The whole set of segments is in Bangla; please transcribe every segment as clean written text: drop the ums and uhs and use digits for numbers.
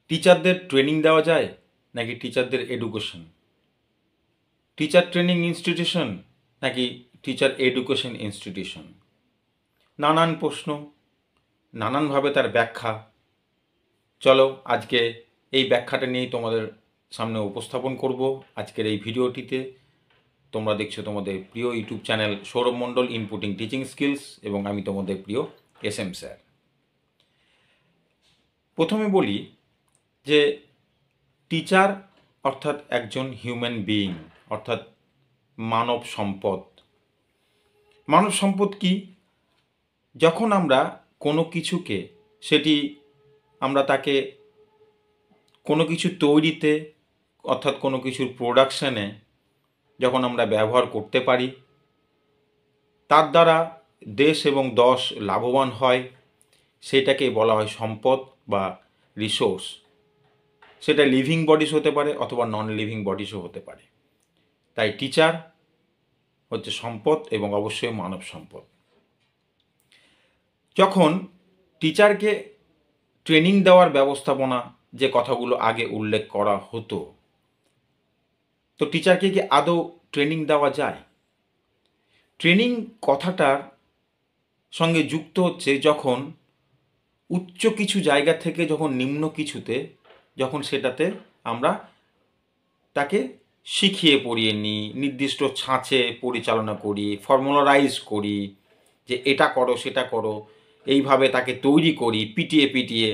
টিচারদের ট্রেনিং দেওয়া যায় নাকি টিচারদের এডুকেশন, টিচার ট্রেনিং ইনস্টিটিউশন নাকি টিচার এডুকেশন ইনস্টিটিউশন? নানান প্রশ্ন, নানানভাবে তার ব্যাখ্যা। চলো আজকে এই ব্যাখ্যাটা নিয়েই তোমাদের সামনে উপস্থাপন করব আজকের এই ভিডিওটিতে। তোমরা দেখছো তোমাদের প্রিয় ইউটিউব চ্যানেল সৌরভ মণ্ডল ইনপুটিং টিচিং স্কিলস এবং আমি তোমাদের প্রিয় SM স্যার। প্রথমে বলি যে টিচার অর্থাৎ একজন হিউম্যান বিইং, অর্থাৎ মানব সম্পদ। মানব সম্পদ কি? যখন আমরা কোনো কিছুকে আমরা তাকে কোনো কিছু তৈরিতে অর্থাৎ কোনো কিছুর প্রোডাকশানে যখন আমরা ব্যবহার করতে পারি, তার দ্বারা দেশ এবং দশ লাভবান হয়, সেটাকে বলা হয় সম্পদ বা রিসোর্স। সেটা লিভিং বডিস হতে পারে অথবা নন লিভিং বডিসও হতে পারে। তাই টিচার হচ্ছে সম্পদ এবং অবশ্যই মানব সম্পদ। যখন টিচারকে ট্রেনিং দেওয়ার ব্যবস্থাপনা যে কথাগুলো আগে উল্লেখ করা হতো, তো টিচারকে কি আদৌ ট্রেনিং দেওয়া যায়? ট্রেনিং কথাটার সঙ্গে যুক্ত হচ্ছে যখন উচ্চ কিছু জায়গা থেকে যখন নিম্ন কিছুতে যখন সেটাতে আমরা তাকে শিখিয়ে পড়িয়ে নিই, নির্দিষ্ট ছাঁচে পরিচালনা করি, ফর্মুলারাইজ করি যে এটা করো সেটা করো, এইভাবে তাকে তৈরি করি পিটিয়ে পিটিয়ে।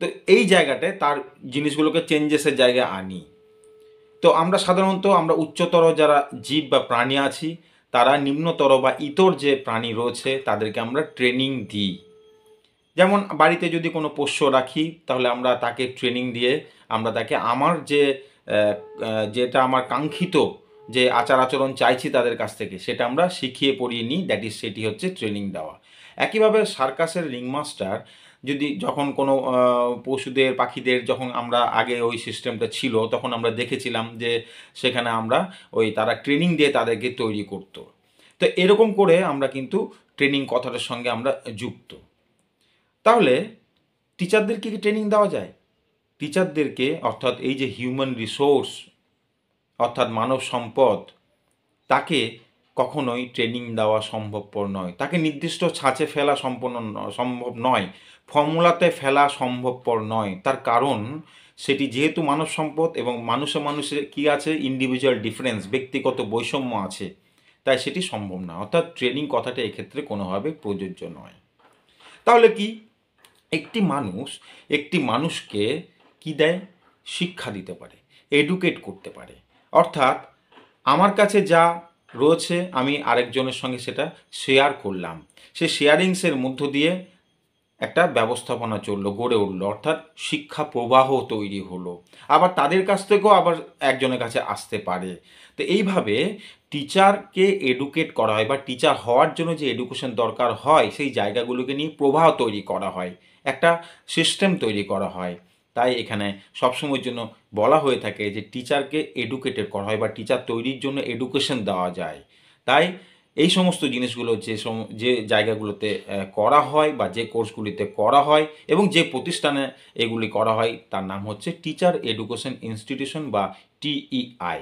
তো এই জায়গাটায় তার জিনিসগুলোকে চেঞ্জেসের জায়গায় আনি। তো আমরা সাধারণত আমরা উচ্চতর যারা জীব বা প্রাণী আছি, তারা নিম্নতর বা ইতর যে প্রাণী রয়েছে তাদেরকে আমরা ট্রেনিং দিই। যেমন বাড়িতে যদি কোনো পোষ্য রাখি, তাহলে আমরা তাকে ট্রেনিং দিয়ে আমরা তাকে আমার যেটা আমার কাঙ্ক্ষিত যে আচার আচরণ চাইছি তাদের কাছ থেকে, সেটা আমরা শিখিয়ে পড়িয়ে নিই। সেটি হচ্ছে ট্রেনিং দেওয়া। একইভাবে সার্কাসের রিংমাস্টার যখন কোনো পশুদের পাখিদের যখন আমরা আগে ওই সিস্টেমটা ছিল, তখন আমরা দেখেছিলাম যে সেখানে আমরা তারা ট্রেনিং দিয়ে তাদেরকে তৈরি করতো। তো এরকম করে আমরা কিন্তু ট্রেনিং কথাটার সঙ্গে আমরা যুক্ত। তাহলে টিচারদেরকে কি ট্রেনিং দেওয়া যায়? টিচারদেরকে অর্থাৎ এই যে হিউম্যান রিসোর্স অর্থাৎ মানব সম্পদ, তাকে কখনোই ট্রেনিং দেওয়া সম্ভবপর নয়। তাকে নির্দিষ্ট ছাঁচে ফেলা সম্ভব নয়, ফর্মুলাতে ফেলা সম্ভবপর নয়। তার কারণ সেটি যেহেতু মানব সম্পদ এবং মানুষে কী আছে, ইন্ডিভিজুয়াল ডিফারেন্স, ব্যক্তিগত বৈষম্য আছে, তাই সেটি সম্ভব না। অর্থাৎ ট্রেনিং কথাটা এক্ষেত্রে কোনোভাবে প্রযোজ্য নয়। তাহলে কি একটি মানুষকে কি দেয়? শিক্ষা দিতে পারে, এডুকেট করতে পারে। অর্থাৎ আমার কাছে যা রয়েছে আমি আরেকজনের সঙ্গে সেটা শেয়ার করলাম, সে শেয়ারিংসের মধ্য দিয়ে একটা ব্যবস্থাপনা গড়ে উঠলো, অর্থাৎ শিক্ষা প্রবাহ তৈরি হলো। আবার তাদের কাছ থেকেও আবার একজনের কাছে আসতে পারে। তো এইভাবে টিচারকে এডুকেট করা হয় বা টিচার হওয়ার জন্য যে এডুকেশন দরকার হয়, সেই জায়গাগুলোকে নিয়ে প্রবাহ তৈরি করা হয়, একটা সিস্টেম তৈরি করা হয়। তাই এখানে সবসময়ের জন্য বলা হয়ে থাকে যে টিচারকে এডুকেটেড করা হয় বা টিচার তৈরির জন্য এডুকেশন দেওয়া যায়। তাই এই সমস্ত জিনিসগুলো যে জায়গাগুলোতে করা হয় বা যে কোর্সগুলিতে করা হয় এবং যে প্রতিষ্ঠানে এগুলি করা হয়, তার নাম হচ্ছে টিচার এডুকেশন ইনস্টিটিউশন বা TEI।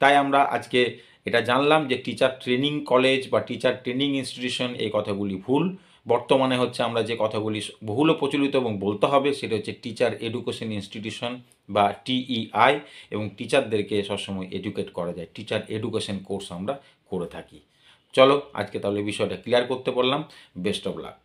তাই আমরা আজকে এটা জানলাম যে টিচার ট্রেনিং কলেজ বা টিচার ট্রেনিং ইনস্টিটিউশন, এই কথাগুলি ভুল। বর্তমানে হচ্ছে আমরা যে কথাগুলি বহুল প্রচলিত এবং বলতে হবে, সেটা হচ্ছে টিচার এডুকেশন ইনস্টিটিউশন বা TEI, এবং টিচারদেরকে সবসময় এডুকেট করা যায়, টিচার এডুকেশন কোর্স আমরা করে থাকি। চলো আজকে তাহলে বিষয়টা ক্লিয়ার করতে বললাম। Best of luck.